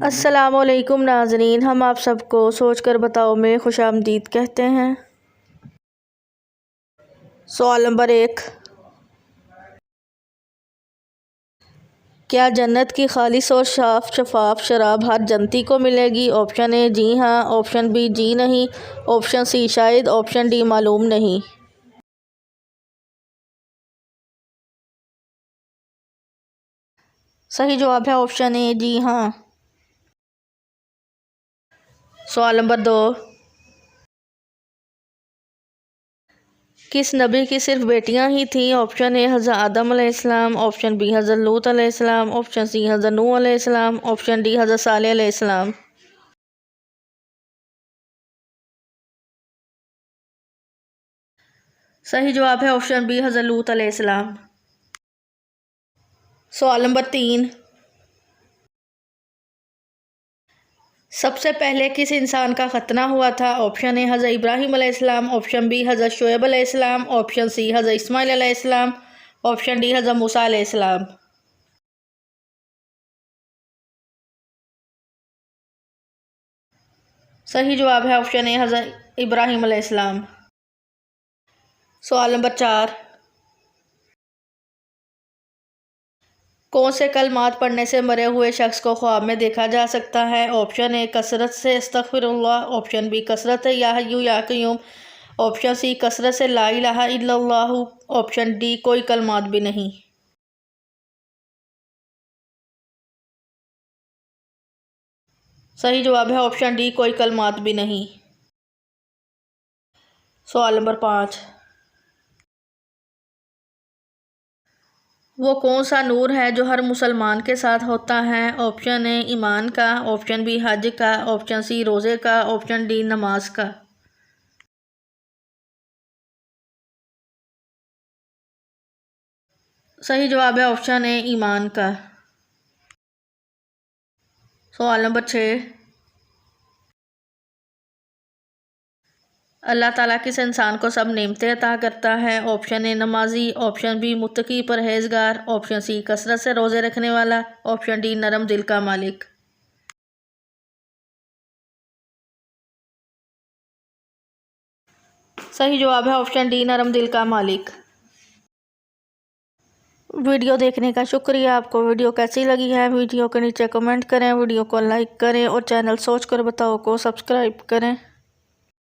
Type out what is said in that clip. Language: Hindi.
अस्सलामुअलैकुम नाज़रीन, हम आप सबको सोच कर बताओ में खुशामदीद कहते हैं। सवाल नंबर 1, क्या जन्नत की खालिस और साफ शफाफ शराब हर जन्नती को मिलेगी? ऑप्शन ए जी हाँ, ऑप्शन बी जी नहीं, ऑप्शन सी शायद, ऑप्शन डी मालूम नहीं। सही जवाब है ऑप्शन ए जी हाँ। सवाल नंबर 2, किस नबी की सिर्फ बेटियां ही थीं? ऑप्शन ए हज़रत आदम अलैहिस्सलाम, ऑप्शन बी हज़रत लूत अलैहिस्सलाम, ऑप्शन सी हज़रत नूह अलैहिस्सलाम, ऑप्शन डी हज़रत सालेह अलैहिस्सलाम। सही जवाब है ऑप्शन बी हज़रत लूत अलैहिस्सलाम। सवाल नंबर 3, सबसे पहले किस इंसान का खतना हुआ था? ऑप्शन ए हज़रत इब्राहीम अलैहिस्सलाम, ऑप्शन बी हज़रत शुएब अलैहिस्सलाम, ऑप्शन सी हज़रत इस्माइल अलैहिस्सलाम, ऑप्शन डी हज़रत मूसा अलैहिस्सलाम। सही जवाब है ऑप्शन ए हज़रत इब्राहीम अलैहिस्सलाम। सवाल नंबर 4, कौन से कलमात पढ़ने से मरे हुए शख्स को ख्वाब में देखा जा सकता है? ऑप्शन ए कसरत से अस्तगफिरुल्लाह, ऑप्शन बी कसरत या हय्यु या क़य्यूम, ऑप्शन सी कसरत से ला इलाहा इल्लल्लाह, ऑप्शन डी कोई कलमात भी नहीं। सही जवाब है ऑप्शन डी कोई कलमात भी नहीं। सवाल नंबर 5, वो कौन सा नूर है जो हर मुसलमान के साथ होता है? ऑप्शन ए ईमान का, ऑप्शन बी हज का, ऑप्शन सी रोज़े का, ऑप्शन डी नमाज का। सही जवाब है ऑप्शन ए ईमान का। सवाल नंबर 6, अल्लाह ताला किस इंसान को सब नेमतें अता करता है? ऑप्शन ए नमाजी, ऑप्शन बी मुत्तकी परहेजगार, ऑप्शन सी कसरत से रोज़े रखने वाला, ऑप्शन डी नरम दिल का मालिक। सही जवाब है ऑप्शन डी नरम दिल का मालिक। वीडियो देखने का शुक्रिया। आपको वीडियो कैसी लगी है वीडियो के नीचे कमेंट करें, वीडियो को लाइक करें और चैनल सोच कर बताओ को सब्सक्राइब करें।